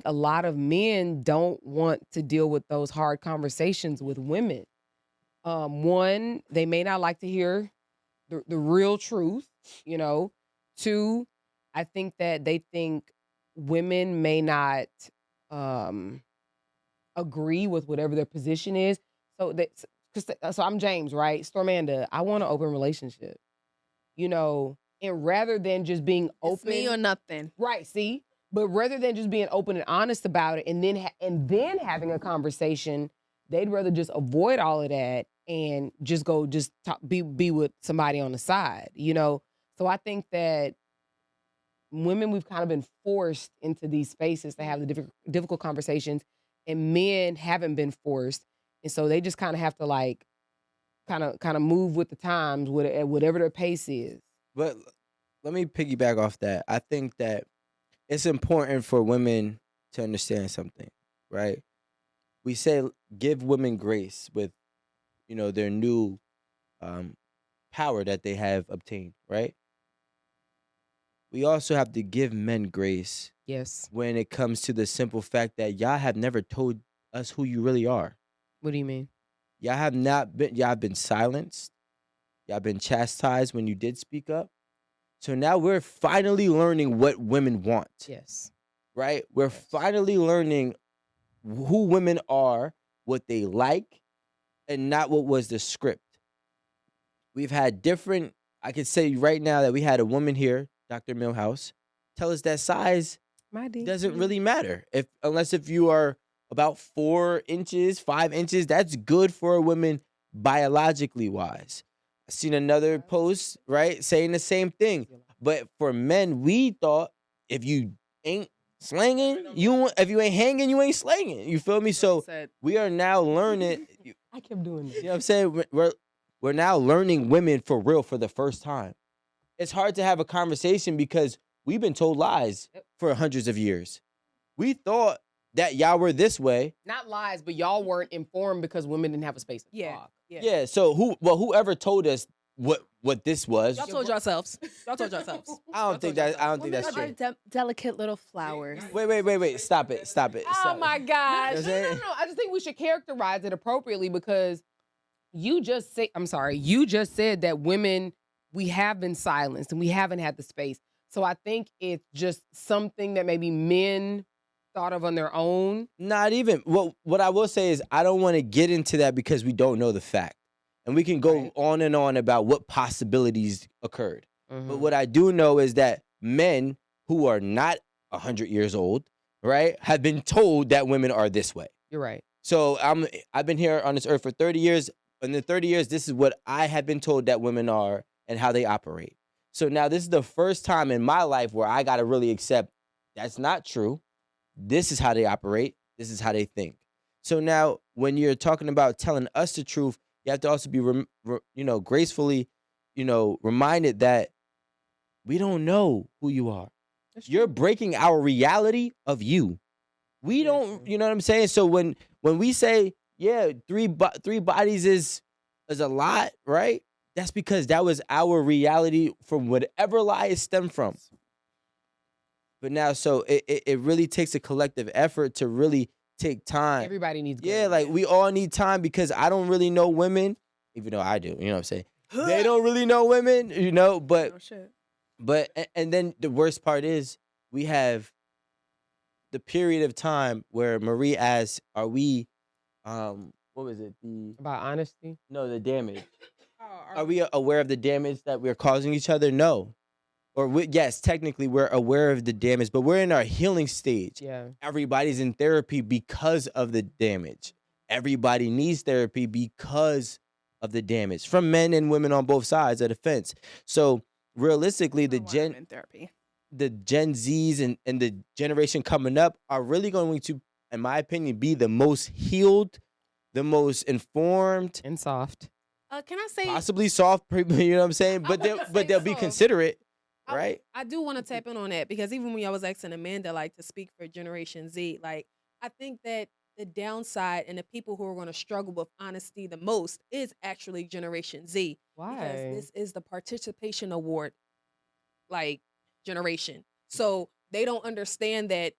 a lot of men don't want to deal with those hard conversations with women. One, they may not like to hear the real truth, you know. Two, I think that they think women may not um agree with whatever their position is. So that so I'm James, right? Stormanda, I want an open relationship, you know, and rather than just being It's me or open, nothing. right? See, but rather than just being open and honest about it, and then having a conversation, they'd rather just avoid all of that and just go just talk, be with somebody on the side, you know. So I think that women, we've kind of been forced into these spaces to have the difficult conversations, and men haven't been forced, and so they just kind of have to like kind of move with the times, at whatever their pace is. But let me piggyback off that. I think that it's important for women to understand something, right? We say give women grace with, their new um, power that they have obtained, right? We also have to give men grace Yes. when it comes to the simple fact that y'all have never told us who you really are. What do you mean? Y'all have been silenced. Y'all been chastised when you did speak up. So now we're finally learning what women want. Yes. Right? We're finally learning who women are, what they like, and not what was the script. We've had different, I could say right now that we had a woman here, Dr. Millhouse, tell us that size doesn't really matter. Unless if you are about 4 inches, 5 inches, that's good for a woman biologically wise. I seen another post, right, saying the same thing. But for men, we thought if you ain't slanging, if you ain't hanging, you ain't slanging. You feel me? So we are now learning. I kept doing this. You know what I'm saying? We're now learning women for real for the first time. It's hard to have a conversation because we've been told lies for hundreds of years. We thought that y'all were this way. Not lies, but y'all weren't informed because women didn't have a space to talk. Yeah. So whoever told us what this was, Y'all told yourselves. Y'all told yourselves. I don't think that's true. Delicate little flowers. Wait. Stop it. Oh my gosh. You know what I'm saying? No. I just think we should characterize it appropriately because you just said that women, we have been silenced and we haven't had the space. So I think it's just something that maybe men thought of on their own. Not even. What I will say is I don't want to get into that because we don't know the fact. And we can go on and on about what possibilities occurred. Mm-hmm. But what I do know is that men who are not 100 years old, right, have been told that women are this way. You're right. So I've been here on this earth for 30 years. In the 30 years, this is what I have been told that women are and how they operate. So now this is the first time in my life where I got to really accept that's not true. This is how they operate. This is how they think. So now when you're talking about telling us the truth, you have to also be, gracefully, reminded that we don't know who you are. You're breaking our reality of you. We don't, you know what I'm saying? So when we say, yeah, three bodies is a lot, right? That's because that was our reality from whatever lie it stemmed from. But now, so it really takes a collective effort to really take time. Everybody needs grace. Yeah, like we all need time because I don't really know women, even though I do, you know what I'm saying? They don't really know women, but Oh, shit. and then the worst part is we have the period of time where Marie asks, are we, what was it? About honesty? No, the damage. Are we aware of the damage that we're causing each other? No. Or yes, technically we're aware of the damage, but we're in our healing stage. Yeah. Everybody's in therapy because of the damage. Everybody needs therapy because of the damage from men and women on both sides of the fence. So realistically, the Gen Zs and the generation coming up are really going to, in my opinion, be the most healed, the most informed, and soft. Can I say possibly soft, you know what I'm saying? But they'll be considerate. Right. I do want to tap in on that because even when I was asking Amanda, like, to speak for Generation Z, like, I think that the downside and the people who are going to struggle with honesty the most is actually Generation Z. Why? Because this is the participation award, like, generation. So they don't understand that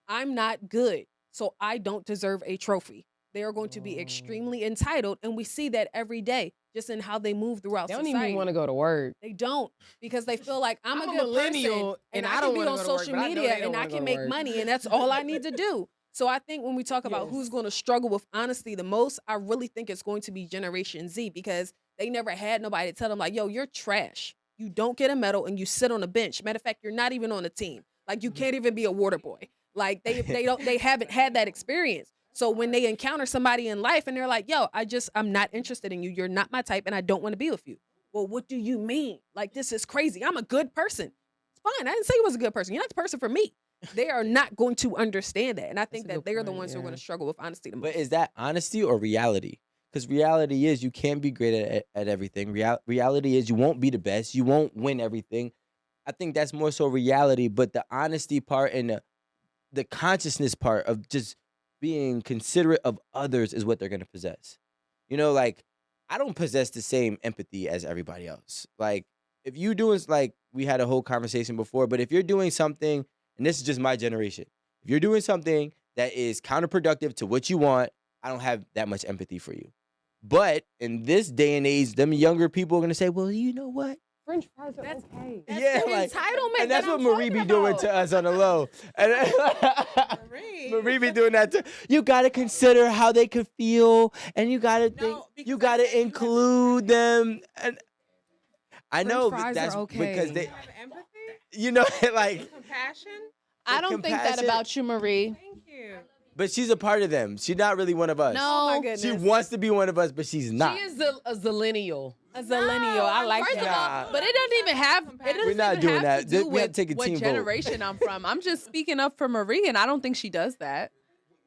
I'm not good, so I don't deserve a trophy. They are going to be Oh. extremely entitled, and we see that every day just in how they move throughout They don't society. even want to go to work. They don't, because they feel like I'm a good millennial, person and I I don't can be wanna on go to work, social but I know media they don't and I wanna go can to make work. money, and that's all I need to do. So I think when we talk about who's Yes. going to struggle with honesty the most, I really think it's going to be Generation Z, because they never had nobody to tell them like, yo, you're trash. You don't get a medal and you sit on a bench. Matter of fact, you're not even on a team. Like, you can't even be a water boy. Like, they haven't had that experience. So when they encounter somebody in life and they're like, yo, I'm not interested in you. You're not my type and I don't want to be with you. Well, what do you mean? Like, this is crazy. I'm a good person. It's fine. I didn't say you was a good person. You're not the person for me. They are not going to understand that. And I think a that good they're the point, ones who are going yeah. to struggle with honesty the most. But is that honesty or reality? Because reality is you can't be great at everything. Reality is you won't be the best. You won't win everything. I think that's more so reality. But the honesty part and the consciousness part of just being considerate of others is what they're going to possess. You know, like, I don't possess the same empathy as everybody else. Like, if you doing, like, we had a whole conversation before, but if you're doing something, and this is just my generation, if you're doing something that is counterproductive to what you want, I don't have that much empathy for you. But in this day and age, them younger people are going to say, well, you know what? French fries are That's- okay. That's Yeah, the like- entitlement. And that's that what I'm Marie talking be doing about. to us on the low. And Marie. Marie be doing that too. You gotta consider how they could feel, and you gotta think. No, You because I gotta said you have include them. And I French know fries are that's okay. because You they, have empathy, you know, like. compassion. I don't think that compassion- about you, Marie. Thank you. But she's a part of them. She's not really one of us. No. Oh my She goodness. wants to be one of us, but she's not. She is a zillennial. A zillennial. I like First of that. all, but it doesn't even have. It doesn't We're not even doing have that. to do We have to with take a what team vote. generation I'm from. I'm just speaking up for Marie, and I don't think she does that.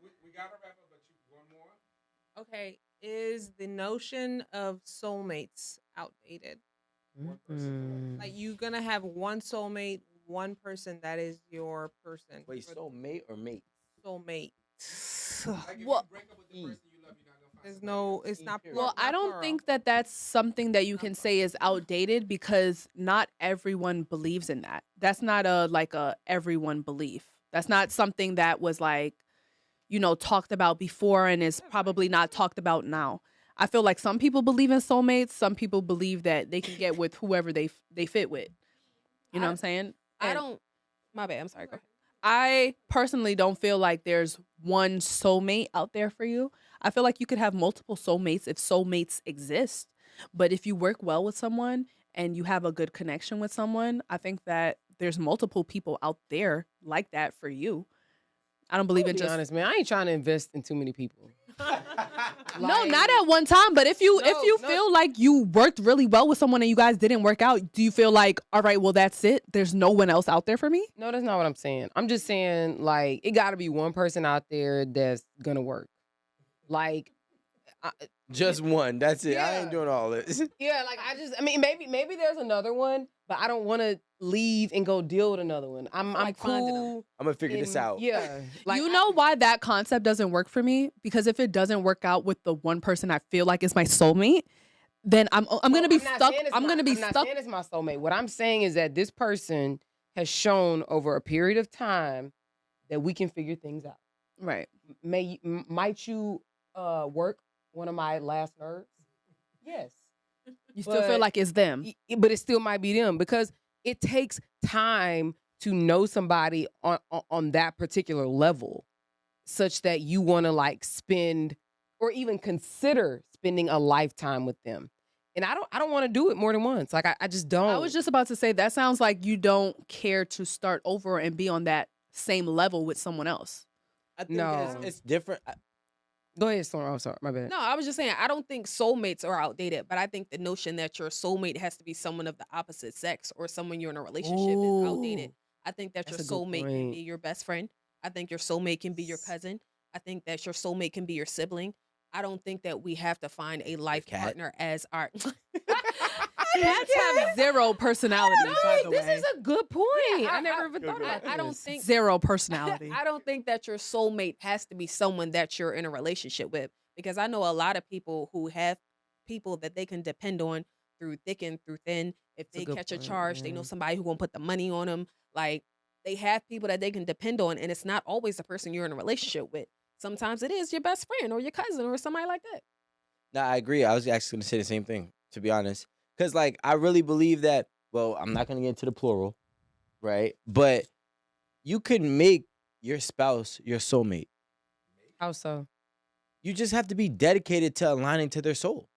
We got to wrap up, but you one more. Okay, is the notion of soulmates outdated? Like, you're gonna have one soulmate, one person that is your person. Wait, for soulmate or mate? soulmate. Like if Well- you break up with the person you love, you're not gonna find There's somebody no, else. it's not. Well, I not don't plural. think that that's something that you can say is outdated because not everyone believes in that. That's not a everyone belief. That's not something that was like, talked about before and is probably not talked about now. I feel like some people believe in soulmates. Some people believe that they can get with whoever they fit with. You know what I'm saying? I And don't. My bad. I'm sorry. Go ahead. I personally don't feel like there's one soulmate out there for you. I feel like you could have multiple soulmates if soulmates exist. But if you work well with someone and you have a good connection with someone, I think that there's multiple people out there like that for you. I don't believe To in be just honest, man, I ain't trying to invest in too many people. no, not at one time. But if you No. feel like you worked really well with someone and you guys didn't work out, do you feel like, all right, well that's it? There's no one else out there for me? No, that's not what I'm saying. I'm just saying, like, it got to be one person out there that's gonna work. Like, Just one. That's it. I ain't Yeah. doing all this. yeah, like I mean, maybe there's another one, but I don't want to leave and go deal with another one. I'm like finding 'em. cool. I'm gonna figure this out. Yeah, like You know why that concept doesn't work for me? Because if it doesn't work out with the one person I feel like is my soulmate, then I'm gonna be not stuck. saying it's I'm not- gonna be I'm not stuck. saying it's my soulmate. What I'm saying is that this person has shown over a period of time that we can figure things out. Right. Might you work one of my last nerves? Yes. You still feel But- like it's them. But it still might be them because it takes time to know somebody on that particular level such that you want to like spend or even consider spending a lifetime with them. And I don't want to do it more than once. Like I just don't. I was just about to say that sounds like you don't care to start over and be on that same level with someone else. I think No. it's different. Go ahead, Storm. I'm sorry. My bad. No, I was just saying, I don't think soulmates are outdated, but I think the notion that your soulmate has to be someone of the opposite sex or someone you're in a relationship is outdated. Ooh. I think that That's your a good soulmate can point. be your best friend. I think your soulmate can be your cousin. I think that your soulmate can be your sibling. I don't think that we have to find a life cat. partner as our. Cats have zero personality, by the This way. is a good point. Yeah, I never even thought about I don't this. think Zero personality. I don't think that your soulmate has to be someone that you're in a relationship with, because I know a lot of people who have people that they can depend on through thick and through thin. If a they good catch a point, charge, they know yeah. somebody who won't put the money on them. Like, they have people that they can depend on, and it's not always the person you're in a relationship with. Sometimes it is your best friend or your cousin or somebody like that. No, I agree. I was actually going to say the same thing, to be honest. Because, like, I really believe that, well, I'm not going to get into the plural, right? But you can make your spouse your soulmate. How so? You just have to be dedicated to aligning to their soul.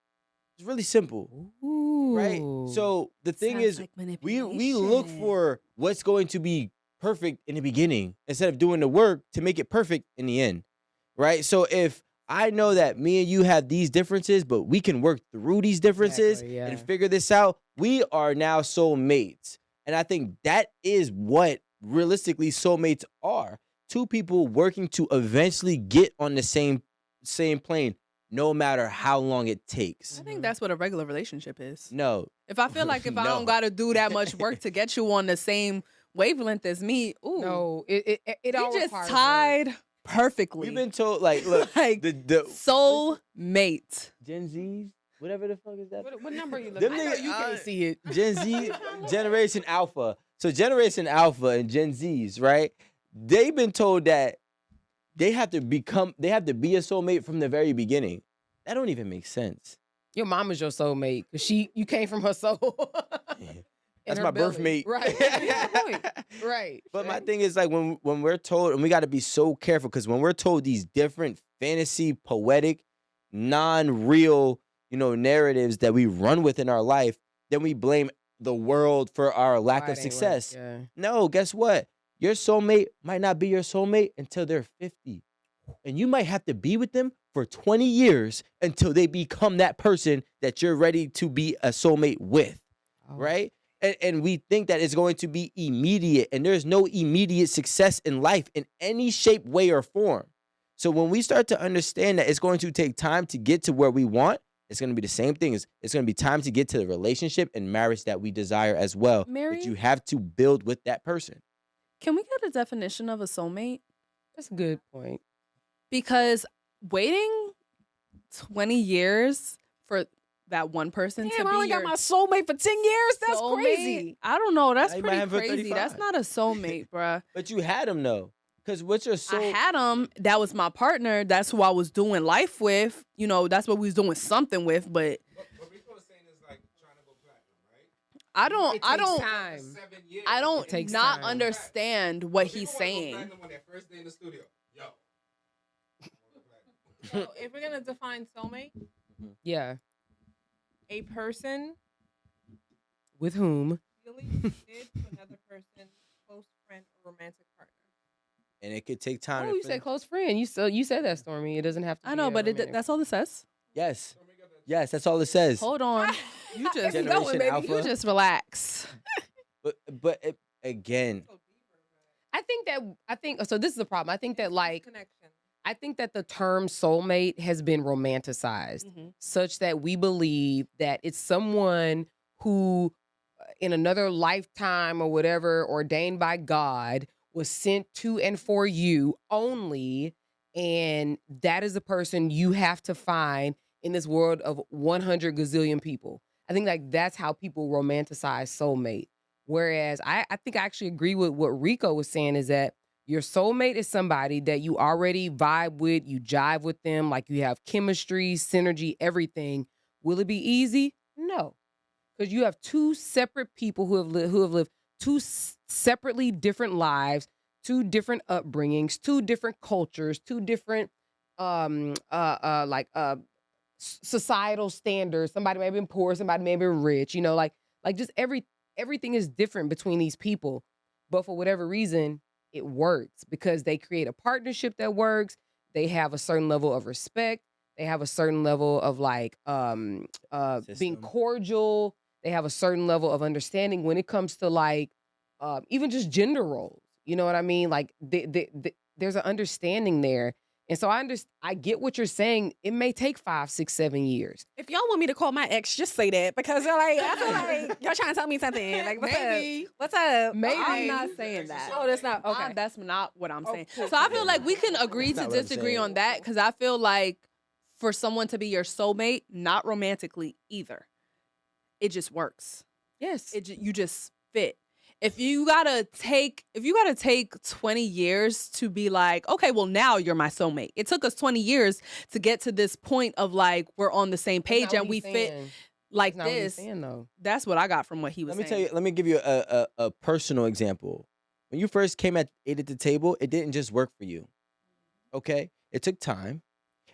It's really simple, right? Ooh. So the thing Sounds is, like we look manipulation. for what's going to be perfect in the beginning instead of doing the work to make it perfect in the end, right? So if I know that me and you have these differences, but we can work through these differences Exactly, and yeah. figure this out, we are now soulmates. And I think that is what realistically soulmates are. Two people working to eventually get on the same plane, no matter how long it takes. I think that's what a regular relationship is. No. If I feel like if I No. don't got to do that much work to get you on the same wavelength as me, ooh, No, it we all just requires tied perfectly. We've been told, like, look, like the soulmate. Gen Zs, whatever the fuck is that? What number are you Them looking I know at? niggas- you can't see it. Gen Z, Generation Alpha. So Generation Alpha and Gen Zs, right? They've been told that they have to be a soulmate from the very beginning. That don't even make sense. Your mama's your soulmate because you came from her soul. In That's her my belly. birth mate. Right. Yeah, point. Right. But my thing is, like, when we're told, and we got to be so careful, because when we're told these different fantasy, poetic, non-real, narratives that we run with in our life, then we blame the world for our lack Why of it ain't work, success. yeah. No, guess what? Your soulmate might not be your soulmate until they're 50. And you might have to be with them for 20 years until they become that person that you're ready to be a soulmate with, Oh. right? And we think that it's going to be immediate, and there's no immediate success in life in any shape, way, or form. So when we start to understand that it's going to take time to get to where we want, it's going to be the same thing. It's going to be time to get to the relationship and marriage that we desire as well. Mary? But you have to build with that person. Can we get a definition of a soulmate? That's a good point. Because waiting 20 years for that one person Damn, to I be only your got my soulmate for 10 years. That's soulmate, crazy. I don't know. That's Now you might pretty have her crazy. 35. That's not a soulmate, bruh. But you had them, though. Because what's your soul? I had him. That was my partner. That's who I was doing life with. That's what we was doing something with. But What Rico is saying is like trying to go platinum, right? I don't. It I takes don't. time. 7 years. I don't takes not time. understand what People he's wanna go saying. platinum on their first day in the studio. Yo. So if we're gonna define soulmate, Yeah. a person With whom? really committed to another person, close friend or romantic partner. And it could take time. Oh, to you said finish. close friend. You said that, Stormy. It doesn't have to. I be know, a but romantic- that's all it says. Yes. Yes, that's all it says. Hold on. You just Generation Alpha. you just relax. But again, I think so. This is the problem. I think that Connection. I think that the term soulmate has been romanticized such that we believe that it's someone who in another lifetime or whatever ordained by God was sent to and for you only, and that is the person you have to find in this world of 100 gazillion people. I think like that's how people romanticize soulmate. Whereas I think I actually agree with what Rico was saying is that your soulmate is somebody that you already vibe with, you jive with them, like you have chemistry, synergy, everything. Will it be easy? No. Because you have two separate people who have lived two separately different lives, two different upbringings, two different cultures, two different societal standards. Somebody may have been poor, somebody may have been rich, like just everything is different between these people. But for whatever reason, it works because they create a partnership that works. They have a certain level of respect. They have a certain level of being System. cordial. They have a certain level of understanding when it comes to even just gender roles. You know what I mean? Like there's an understanding there. And so I get what you're saying. It may take 5, 6, 7 years. If y'all want me to call my ex, just say that because I feel like y'all trying to tell me something. Like, Maybe. what's up? Maybe. I'm not saying that. Oh, that's not okay. That's not what I'm saying. cool, So I feel like we can agree That's to not what I'm disagree saying. on that because I feel like for someone to be your soulmate, not romantically either, it just works. Yes. You just fit. if you gotta take 20 years to be like, okay, well now you're my soulmate. It took us 20 years to get to this point of like we're on the same page and we fit like That's not what he's this. saying, though. That's what I got from what he was Let me saying. tell you. Let me give you a personal example. When you first ate at the table, it didn't just work for you. Okay, it took time.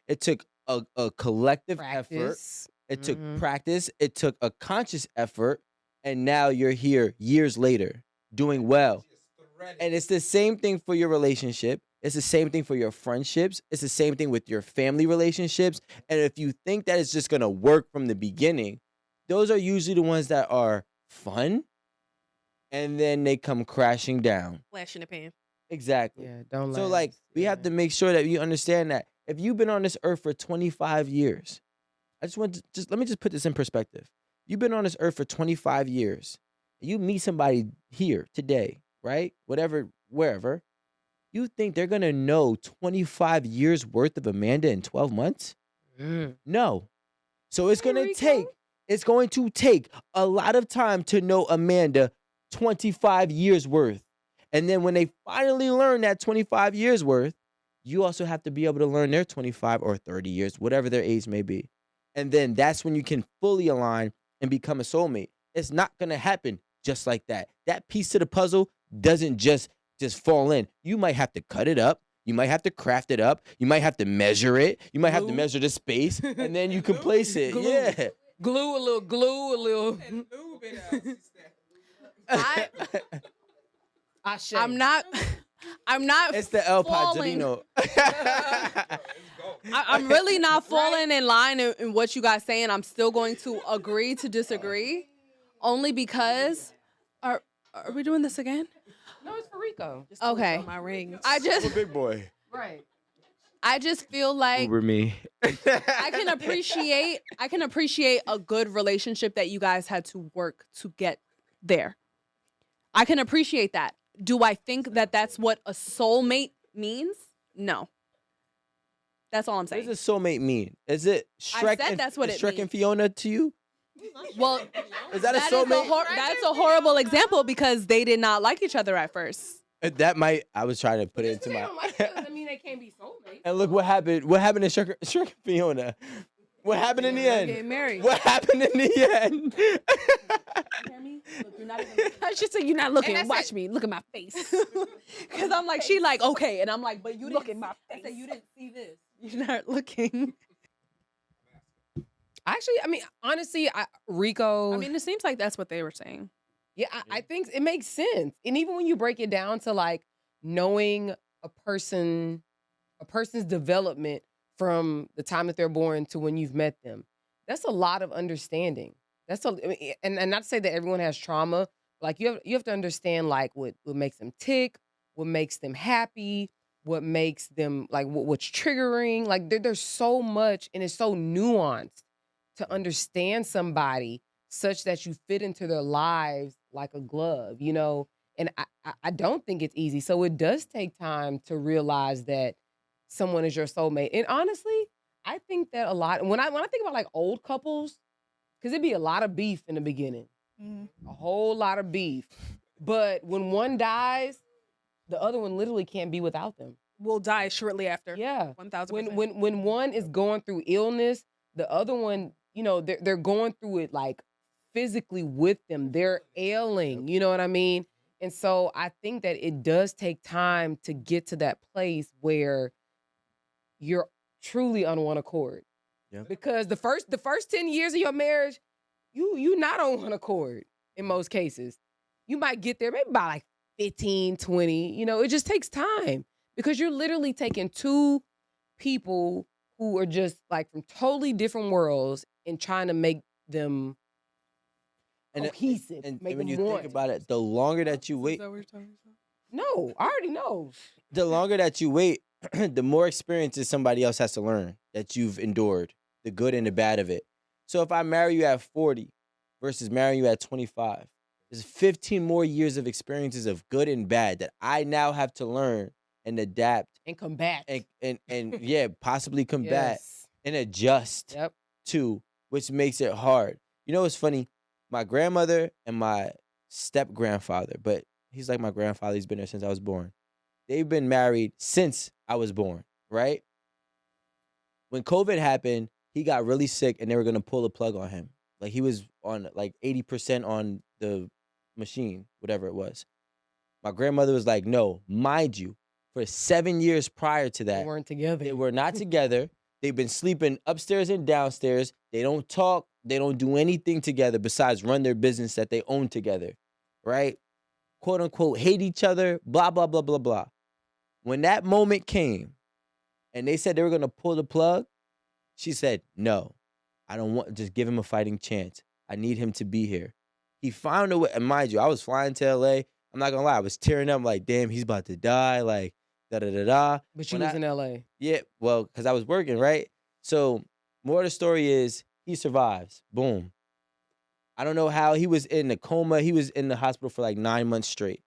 It took a collective effort. Practice. It took Mhm. practice. It took a conscious effort, and now you're here years later, doing well. And it's the same thing for your relationship. It's the same thing for your friendships. It's the same thing with your family relationships. And if you think that it's just gonna work from the beginning, those are usually the ones that are fun, and then they come crashing down. Flash in the pan. Exactly. Yeah, don't So last. like we have Yeah. to make sure that you understand that if you've been on this earth for 25 years, let me just put this in perspective. You've been on this earth for 25 years. You meet somebody here today, right? Whatever, wherever. You think they're gonna know 25 years worth of Amanda in 12 months? Mm. No. So it's Hey, going Rico. to take a lot of time to know Amanda 25 years worth. And then when they finally learn that 25 years worth, you also have to be able to learn their 25 or 30 years, whatever their age may be. And then that's when you can fully align and become a soulmate. It's not going to happen just like that. That piece to the puzzle doesn't just fall in. You might have to cut it up. You might have to craft it up. You might have to measure it. You might have to Glue. measure the space, and then you can place it. Glue. Yeah. Glue, a little. I, Ashe. I'm not It's the El falling. Padrino. I'm really not falling in line in what you guys saying. I'm still going to agree to disagree, only because are we doing this again? No, it's for Rico. Just told Okay. y'all my rings. I just Big boy. Right. feel like Uber me. I can appreciate a good relationship that you guys had to work to get there. I can appreciate that. Do I think that that's what a soulmate means? No. That's all I'm What saying. does a soulmate mean? Is it Shrek? said that's what is it Shrek and means. Fiona to you? Well, Is that a soulmate? that's a horrible example because they did not like each other at first. That might. I was trying to put it into They my. don't like it doesn't mean they can't be soulmates. And look what happened. What happened to Shrek and Fiona? What happened in the Getting end? married. What happened in the end? You hear me? Look, you're not even I should say you're not looking. that's Watch me. Look at my face. because I'm like, she like, okay. And I'm like, but you Look didn't at my I face. said, you didn't see this. You're not looking. Actually, I mean, honestly, Rico. I mean, it seems like that's what they were saying. yeah, I think it makes sense. And even when you break it down to like knowing a person's development from the time that they're born to when you've met them, that's a lot of understanding. I mean, and not to say that everyone has trauma. Like you have to understand like what makes them tick, what makes them happy, what makes them like what's triggering. Like there's so much, and it's so nuanced to understand somebody such that you fit into their lives like a glove, you know? And I don't think it's easy. So it does take time to realize that someone is your soulmate. And honestly, I think that a lot, when I think about like old couples, because it'd be a lot of beef in the beginning, a whole lot of beef. But when one dies, the other one literally can't be without them. Will die shortly after. Yeah. 1000%. When one is going through illness, the other one, you know, they're going through it like physically with them. They're ailing, you know what I mean? And so I think that it does take time to get to that place where you're truly on one accord. Yeah. Because the first 10 years of your marriage, you not on one accord in most cases. You might get there maybe by like 15, 20, you know, it just takes time because you're literally taking two people who are just like from totally different worlds and trying to make them cohesive. And make when them you one. think about it, the longer that you wait, No, I already know. the longer that you wait, the more experiences somebody else has to learn that you've endured, the good and the bad of it. So if I marry you at 40 versus marrying you at 25, there's 15 more years of experiences of good and bad that I now have to learn and adapt And combat. and yeah, possibly combat Yes. and adjust Yep. to, which makes it hard. You know what's funny? My grandmother and my step grandfather, but he's like my grandfather. He's been there since I was born. They've been married since I was born, right? When COVID happened, he got really sick and they were gonna pull the plug on him. Like he was on like 80% on the machine, whatever it was. My grandmother was like, no, mind you, for 7 years prior to They that, weren't together. they were not together. They've been sleeping upstairs and downstairs. They don't talk. They don't do anything together besides run their business that they own together, right? Quote unquote, hate each other, blah, blah, blah, blah, blah. When that moment came and they said they were going to pull the plug, she said, no, I don't want, just give him a fighting chance. I need him to be here. He found a way, and mind you, I was flying to LA. I'm not going to lie. I was tearing up like, damn, he's about to die. Like, da-da-da-da. But you When was in LA. Yeah, well, because I was working, right? So, more of the story is he survives. Boom. I don't know how. He was in a coma. He was in the hospital for like 9 months straight.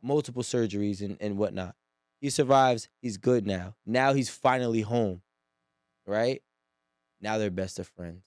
Multiple surgeries and whatnot. He survives. He's good now. Now he's finally home, right? Now they're best of friends.